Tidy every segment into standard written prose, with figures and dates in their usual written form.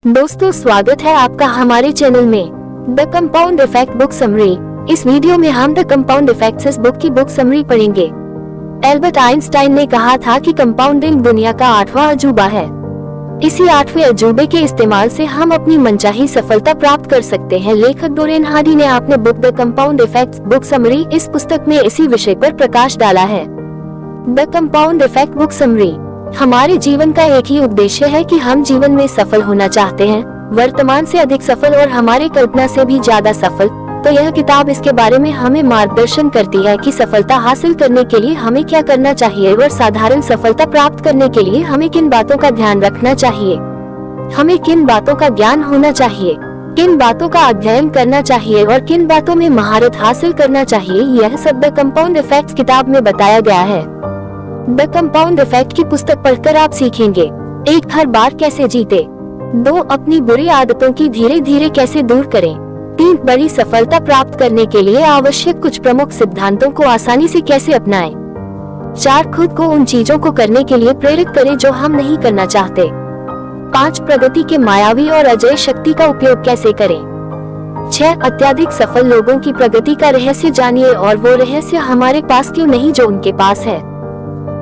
दोस्तों, स्वागत है आपका हमारे चैनल में the compound effect book summary. इस वीडियो में हम द कंपाउंड इफेक्ट्स बुक की बुक समरी पढ़ेंगे। एल्बर्ट आइंस्टाइन ने कहा था कि कंपाउंडिंग दुनिया का 8वां अजूबा है। इसी 8वें अजूबे के इस्तेमाल से हम अपनी मनचाही सफलता प्राप्त कर सकते हैं। लेखक डोरेन हार्डी ने अपने book the compound effects book summary इस पुस्तक में इसी विषय पर प्रकाश डाला है। The compound effect book summary. हमारे जीवन का एक ही उद्देश्य है कि हम जीवन में सफल होना चाहते हैं, वर्तमान से अधिक सफल और हमारे कल्पना से भी ज्यादा सफल। तो यह किताब इसके बारे में हमें मार्गदर्शन करती है कि सफलता हासिल करने के लिए हमें क्या करना चाहिए और साधारण सफलता प्राप्त करने के लिए हमें किन बातों का ध्यान रखना चाहिए, हमें किन बातों का ज्ञान होना चाहिए, किन बातों का अध्ययन करना चाहिए और किन बातों में महारत हासिल करना चाहिए। यह सब द कंपाउंड इफेक्ट्स किताब में बताया गया है। द कंपाउंड इफेक्ट की पुस्तक पढ़कर आप सीखेंगे 1. हर बार कैसे जीते, 2. अपनी बुरी आदतों की धीरे धीरे कैसे दूर करें, 3. बड़ी सफलता प्राप्त करने के लिए आवश्यक कुछ प्रमुख सिद्धांतों को आसानी से कैसे अपनाएं, 4. खुद को उन चीजों को करने के लिए प्रेरित करें जो हम नहीं करना चाहते, 5. प्रगति के मायावी और अजय शक्ति का उपयोग कैसे करें, 6. अत्यधिक सफल लोगों की प्रगति का रहस्य जानिए और वो रहस्य हमारे पास क्यों नहीं जो उनके पास है।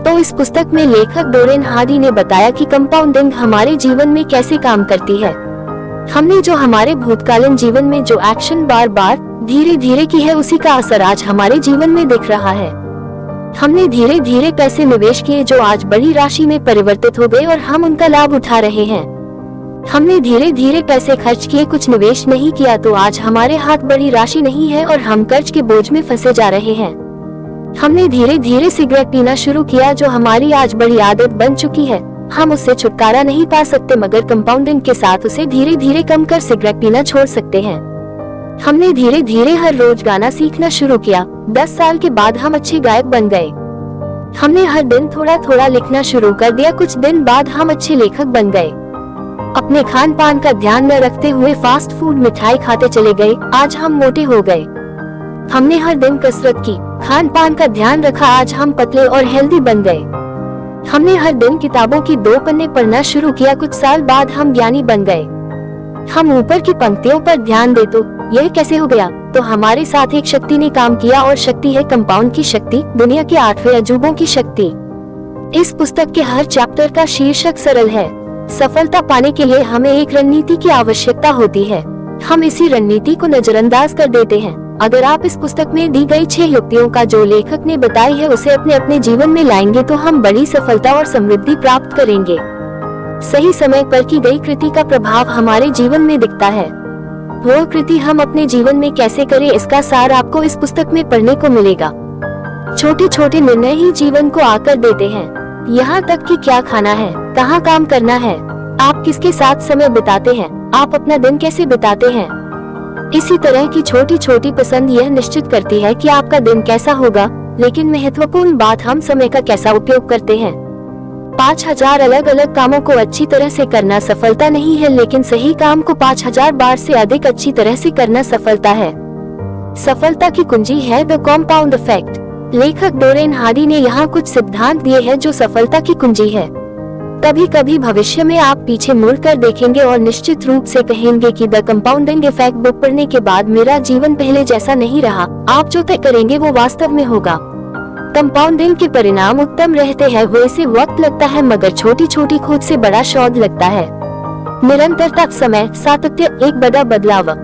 तो इस पुस्तक में लेखक डोरेन हार्डी ने बताया कि कंपाउंडिंग हमारे जीवन में कैसे काम करती है। हमने जो हमारे भूतकालीन जीवन में जो एक्शन बार बार धीरे धीरे की है, उसी का असर आज हमारे जीवन में दिख रहा है। हमने धीरे धीरे पैसे निवेश किए जो आज बड़ी राशि में परिवर्तित हो गए और हम उनका लाभ उठा रहे हैं। हमने धीरे धीरे पैसे खर्च किए, कुछ निवेश नहीं किया, तो आज हमारे हाथ बड़ी राशि नहीं है और हम कर्ज के बोझ में फंसे जा रहे हैं। हमने धीरे धीरे सिगरेट पीना शुरू किया जो हमारी आज बड़ी आदत बन चुकी है। हम उससे छुटकारा नहीं पा सकते, मगर कंपाउंडिंग के साथ उसे धीरे धीरे कम कर सिगरेट पीना छोड़ सकते हैं। हमने धीरे धीरे हर रोज गाना सीखना शुरू किया, 10 साल के बाद हम अच्छे गायक बन गए। हमने हर दिन थोड़ा थोड़ा लिखना शुरू कर दिया, कुछ दिन बाद हम अच्छे लेखक बन गए। अपने खान पान का ध्यान न रखते हुए फास्ट फूड मिठाई खाते चले गए, आज हम मोटे हो गए। हमने हर दिन कसरत की, खान पान का ध्यान रखा, आज हम पतले और हेल्दी बन गए। हमने हर दिन किताबों की 2 पन्ने पढ़ना शुरू किया, कुछ साल बाद हम ज्ञानी बन गए। हम ऊपर की पंक्तियों पर ध्यान दे तो यह कैसे हो गया, तो हमारे साथ एक शक्ति ने काम किया और शक्ति है कंपाउंड की शक्ति, दुनिया के 8वें अजूबों की शक्ति। इस पुस्तक के हर चैप्टर का शीर्षक सरल है। सफलता पाने के लिए हमें एक रणनीति की आवश्यकता होती है, हम इसी रणनीति को नजरअंदाज कर देते हैं। अगर आप इस पुस्तक में दी गई 6 युक्तियों का जो लेखक ने बताई है उसे अपने जीवन में लाएंगे तो हम बड़ी सफलता और समृद्धि प्राप्त करेंगे। सही समय पर की गई कृति का प्रभाव हमारे जीवन में दिखता है। वो कृति हम अपने जीवन में कैसे करें, इसका सार आपको इस पुस्तक में पढ़ने को मिलेगा। छोटे छोटे निर्णय ही जीवन को आकर देते हैं, यहाँ तक कि क्या खाना है, कहाँ काम करना है, आप किसके साथ समय बिताते हैं, आप अपना दिन कैसे बिताते हैं। इसी तरह की छोटी छोटी पसंद यह निश्चित करती है कि आपका दिन कैसा होगा, लेकिन महत्वपूर्ण बात हम समय का कैसा उपयोग करते हैं। 5000 अलग अलग कामों को अच्छी तरह से करना सफलता नहीं है, लेकिन सही काम को 5000 बार से अधिक अच्छी तरह से करना सफलता है। सफलता की कुंजी है द कंपाउंड इफेक्ट। लेखक डोरेन हार्डी ने यहाँ कुछ सिद्धांत दिए हैं जो सफलता की कुंजी है। कभी कभी भविष्य में आप पीछे मुड़कर देखेंगे और निश्चित रूप से कहेंगे कि द कंपाउंडिंग इफेक्ट बुक पढ़ने के बाद मेरा जीवन पहले जैसा नहीं रहा। आप जो तय करेंगे वो वास्तव में होगा। कंपाउंडिंग के परिणाम उत्तम रहते हैं, वो इसे वक्त लगता है मगर छोटी छोटी खोज से बड़ा शोध लगता है। निरंतरता, समय, सातत्य, एक बड़ा बदलाव।